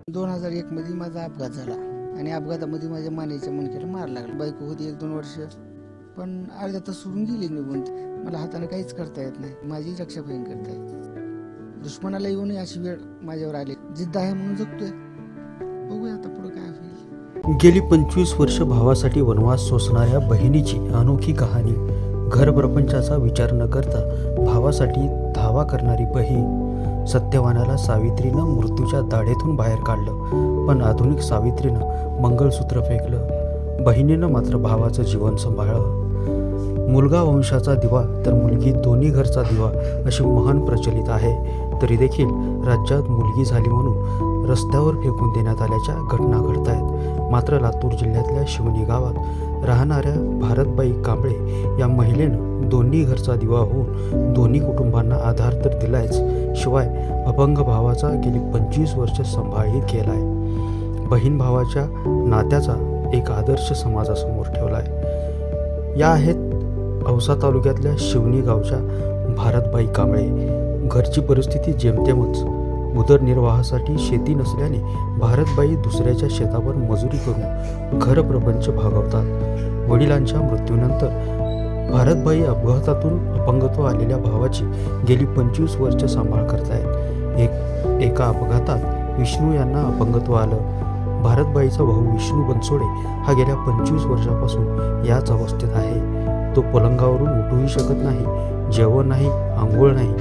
2001 मध्ये माझा अपघात झाला आणि अपघातामध्ये माझ्या मानेच्या मणक्याला मार लागला. बायको होती 1-2 वर्ष, पण अर्ध्या तास सोडून गेली निघून. मला हाताने काहीच करता येत नाही. माझी रक्षा बहीण करताय. दुश्मनाला येऊ नये अशी वेळ माझ्यावर आली. जिद्द आहे म्हणून जगतोय. बघूया आता पुढे काय होईल. गेली 25 वर्ष भावासाठी वनवास सोसणाऱ्या बहिणीची अनोखी कहाणी. घर प्रपंचाचा विचार न करता भावासाठी धावा करणारी बहीण. सत्यवानाला सावित्रीनं मृत्यूच्या दाढेतून बाहेर काढलं, पण आधुनिक सावित्रीनं मंगळसूत्र फेकलं. बहिणीनं मात्र भावाचं जीवन सांभाळलं. मुलगा वंशाचा दिवा तर मुलगी दोन्ही घरचा दिवा अशी म्हण प्रचलित आहे. तरी देखील राज्यात मुलगी झाली म्हणून रस्त्यावर फेकून देण्यात आल्याच्या घटना घडत आहेत. मात्र लातूर जिल्ह्यातल्या शिवणी गावात राहणाऱ्या भारतबाई कांबळे या महिलेनं दोन्ही घरचा दिवा होऊन दोन्ही कुटुंबांना आधार तर दिलायच, शिवाय अपंग भावाचा गेली 25 वर्ष सांभाळही केलाय. बहीण भावाच्या नात्याचा एक आदर्श समाजासमोर ठेवलाय. या आहेत औसा तालुक्यातल्या शिवणी गावच्या भारतबाई कांबळे. घरची परिस्थिती जेमतेमच. उदरनिर्वाहासाठी शेती नसल्याने भारतबाई दुसऱ्याच्या शेतावर मजुरी करून घर प्रपंच भागवतात. वडिलांच्या मृत्यूनंतर भारतबाई अपघातातून अपंगत्व आलेल्या भावाची गेली 25 वर्ष सांभाळ करतायत. एका अपघातात विष्णू यांना अपंगत्व आलं. भारतबाईचा भाऊ विष्णू बनसोडे हा गेल्या 25 वर्षापासून याच अवस्थेत आहे. तो पलंगावरून उठूही शकत नाही, जेवण नाही, आंघोळ नाही,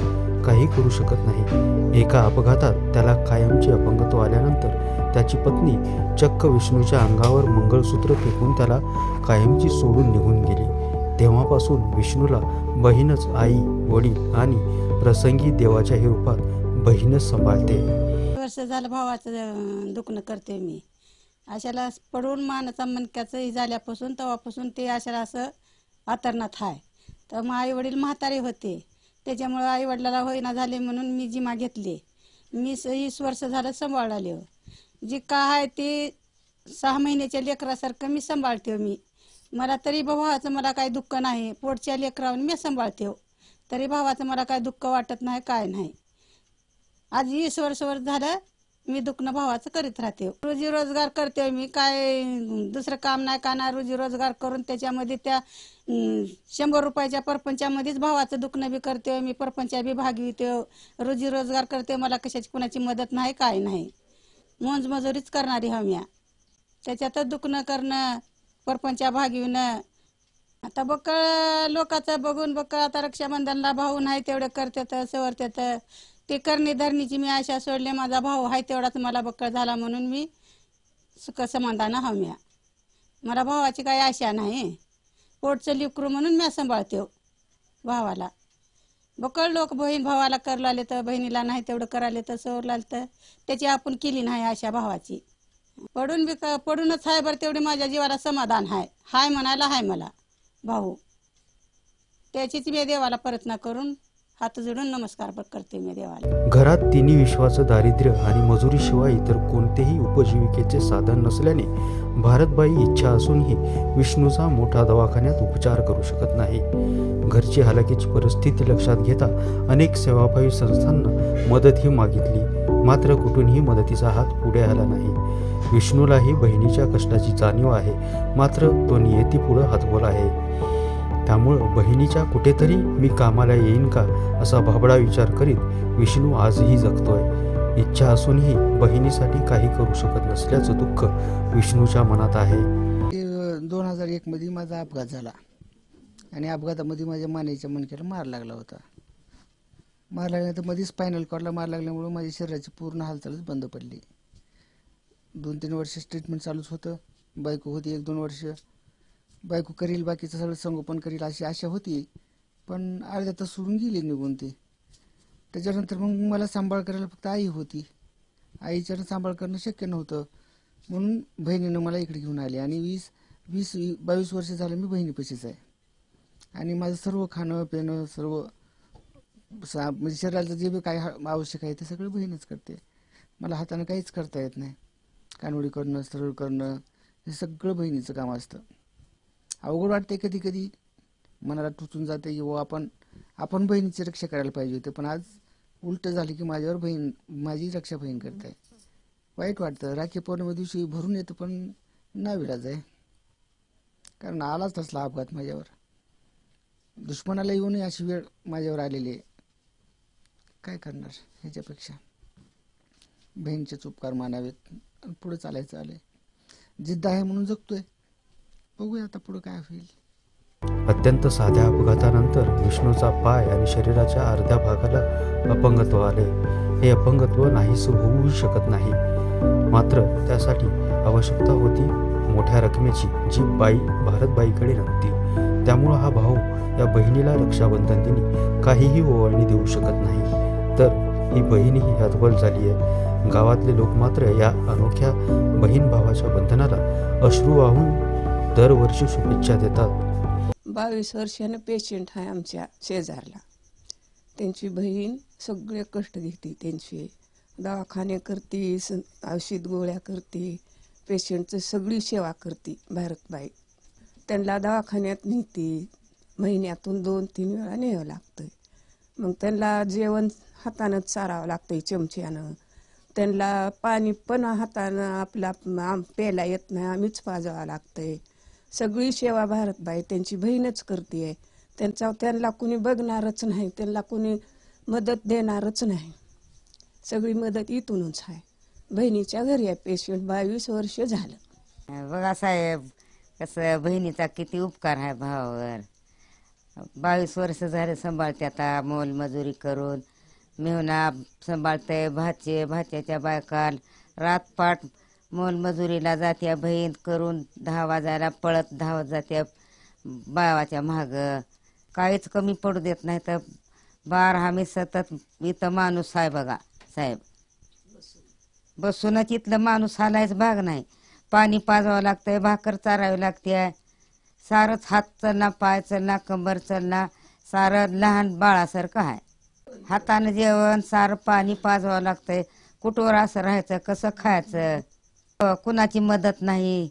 काही करू शकत नाही. एका अपघातात त्याला कायमचे अपंगत्व आल्यानंतर त्याची पत्नी चक्क विष्णूच्या अंगावर मंगळसूत्र फेकून त्याला कायमची सोडून निघून गेली. तेव्हापासून विष्णूला बहीणच आई, वडील आणि प्रसंगी देवाच्याही रूपात बहीणच सांभाळते. वर्ष झालं भावाचं दुखणं करते मी. अशाला पडून मानाचा मणक्याचं झाल्यापासून तेव्हापासून ते अशाला असं आतरणात आहे. तर मग आई वडील म्हातारे होते, त्याच्यामुळं आई वडिलाला होईना झाले म्हणून मी जिमा घेतली. मी 20 वर्ष झालं सांभाळले. जी का आहे ते 6 महिन्याच्या लेकरासारखं मी सांभाळते. मला तरी भावाचं मला काही दुःख नाही. पोटच्या लेकरावर मी सांभाळते, तरी भावाचं मला काही दुःख वाटत नाही, काय नाही. आज 20 वर्षावर झालं मी दुखणं भावाचं करीत राहते. रोजी रोजगार करते मी, काय दुसरं काम नाही का नाही. रोजी रोजगार करून त्याच्यामध्ये त्या 100 रुपयाच्या परपंचामध्येच भावाचं दुखणं बी करते मी, परपंचा बी भागविते, रोजी रोजगार करते. मला कशाची कुणाची मदत नाही, काय नाही. मोजमजुरीच करणारी हव्या, त्याच्यातच दुखणं करणं, परपंचा भागविणं. आता बक्कळ लोकांचं बघून बक्कळ आता रक्षाबंधनला भाऊ नाही तेवढे करतात, सवरतात. ते करणे धरणीची मी आशा सोडले. माझा भाऊ आहे तेवढाच मला बक्कळ झाला म्हणून मी सुख समाधान हव्या. मला भावाची काही आशा नाही. पोटचं लिकरू म्हणून मी सांभाळते भावाला. बक्कळ लोक बहीण भावाला करू आले तर बहिणीला नाही तेवढं करायला तर सवरला तर त्याची आपण केली नाही आशा भावाची. पडूनच आहे बरं तेवढी माझ्या जीवाला समाधान आहे. हाय म्हणायला हाय मला भाऊ. त्याचीच मी देवाला प्रार्थना करून हात जोडून नमस्कार करते मी देवाला. घरात तिन्ही विश्वाचं दारिद्र्य आणि मजुरीशिवाय इतर कोणतेही उपजीविकेचे साधन नसल्याने भारतबाई इच्छा असूनही विष्णूचा मोठा दवाखान्यात उपचार करू शकत नाही. घरची हालाकीची परिस्थिती लक्षात घेता अनेक सेवाभावी संस्थांना मदतही मागितली, मात्र कुठूनही मदतीचा हात पुढे आला नाही. विष्णूलाही बहिणीच्या कष्टाची जाणीव आहे, मात्र तो नियतीपुढं हातबोला आहे. त्यामुळं बहिणीच्या कुठेतरी मी कामाला येईन का असा भाबडा विचार करीत विष्णू आजही जगतोय. इच्छा असूनही बहिणीसाठी काही करू शकत नसल्याचं दुःख विष्णूच्या मनात आहे. 2001 मध्ये माझा अपघात झाला आणि अपघातामध्ये माझ्या मानेच्या मणक्याला मार लागला होता. मार लागल्यानंतर मध्ये स्पायनल कॉर्डला मार लागल्यामुळे माझ्या शरीराची पूर्ण हालचालच बंद पडली. 2-3 वर्ष ट्रीटमेंट चालूच होतं. बायको होती 1-2 वर्ष. बायको करील, बाकीचं सगळं संगोपन करील अशी आशा होती, पण अर्ध्या तास सोडून गेली निघून ते. त्याच्यानंतर मग मला सांभाळ करायला फक्त आई होती. आईच्यानं सांभाळ करणं शक्य नव्हतं म्हणून बहिणीनं मला इकडे घेऊन आले आणि 22 वर्ष झालं मी बहिणीपाशीच आहे. आणि माझं सर्व खाणं पिणं सर्व म्हणजे शरीराचं जे बी काय आवश्यक आहे ते सगळं बहीणच करते. मला हाताने काहीच करता येत नाही. कानोडी करणं, सरळ करणं हे सगळं बहिणीचं काम असतं. अवघड वाटते कधी कधी, मनाला टुचून जाते की आपण बहिणीची रक्षा करायला पाहिजे होते, पण आज उलट झाले की माझ्यावर माझी रक्षा बहीण करते. वाईट वाटतं. राखी पौर्णिमे दिवशी भरून येतं, पण नाविलाज आहे, कारण आलाच तसला अपघात माझ्यावर. दुश्मनाला येऊनही अशी वेळ माझ्यावर आलेली आहे. काय करणार? ह्याच्यापेक्षा बहिणीचेच उपकार मानावेत आणि पुढे चालायचं आलंय. जिद्द आहे म्हणून जगतोय. बघूया आता पुढे काय होईल. अत्यंत साध्या अपघातानंतर विष्णूचा पाय आणि शरीराच्या अर्ध्या भागाला अपंगत्व आले. हे अपंगत्व नाहीसं होऊ शकत नाही, मात्र त्यासाठी आवश्यकता होती मोठ्या रकमेची, जी भारतबाईकडे नव्हती. त्यामुळं हा भाऊ या बहिणीला रक्षाबंधन दिनी काहीही ओवाळणी देऊ शकत नाही, तर ही बहीणही हतबल झाली आहे. गावातले लोक मात्र या अनोख्या बहीण भावाच्या बंधनाला अश्रू वाहून दरवर्षी शुभेच्छा देतात. 22 वर्षानं पेशंट आहे आमच्या शेजारला. त्यांची बहीण सगळे कष्ट घेते, त्यांची दवाखाने करते, औषध गोळ्या करते, पेशंटचं सगळी सेवा करते भारतबाई. त्यांना दवाखान्यात नेते, महिन्यातून 2-3 वेळा न्यावं लागतं. मग त्यांना जेवण हातानंच चारावं लागतंय, चमच्यानं. त्यांना पाणी पण हातानं आपला प्यायला येत नाही, आम्हीच पाजावं लागतंय. सगळी सेवा भारतबाई त्यांची बहीणच करते. त्यांना कुणी बघणारच नाही, त्यांना कुणी मदत देणारच नाही. सगळी मदत इथूनच आहे. बहिणीच्या घरी आहे पेशंट. 22 वर्ष झालं. बघा साहेब, कसं बहिणीचा किती उपकार आहे भावावर. 22 वर्ष झाले सांभाळते, आता मोलमजुरी करून मेहुणा सांभाळते. भाच्याच्या बायका रातपाट मोलमजुरीला जात्या, बहीण करून 10 वाजायला पळत धावत जात्या भावाच्या मागं. काहीच कमी पडू देत नाही. तर 12 आम्ही सतत इथं माणूस आहे बघा साहेब, बसूनच इथलं माणूस हालायच भाग नाही. पाणी पाजावं लागतंय, भाकर चारावी लागते, सारंच हात चलना, पाय चलना, कंबर चलना, सारं लहान बाळासारखं आहे. हातानं जेवण, सारं पाणी पाजावं लागतंय. कुठवर असं राहायचं, कसं खायचं? कुणाची मदत नाही.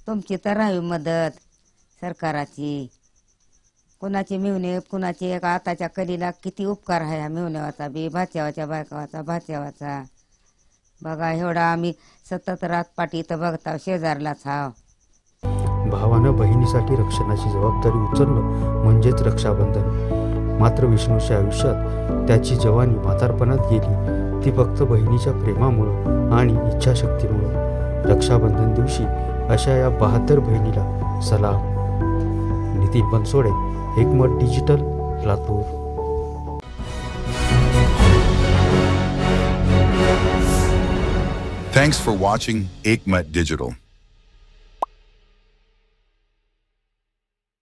तुमची तर राहावी मदत सरकाराची. कुणाची मिळणे, कुणाची एक आताच्या कलीला किती उपकार आहे ह्या मिळण्यावाचा बी, भाच्यावाच्या बायकावाचा, भाच्यावाचा. बघा एवढा आम्ही सतत रातपाटी इथं बघता, शेजारलाच हाव. भावानं बहिणीसाठी रक्षणाची जबाबदारी उचलणं म्हणजेच रक्षाबंधन. मात्र विष्णूच्या आयुष्यात त्याची जवानी म्हातारपणात गेली, ती फक्त बहिणीच्या प्रेमामुळं आणि इच्छाशक्तीमुळं. रक्षाबंधन दिवशी अशा या बहादर बहिणीला सलाम. नितीन बनसोडे, एकमत digital, Latur. Thanks for watching Ekmat Digital.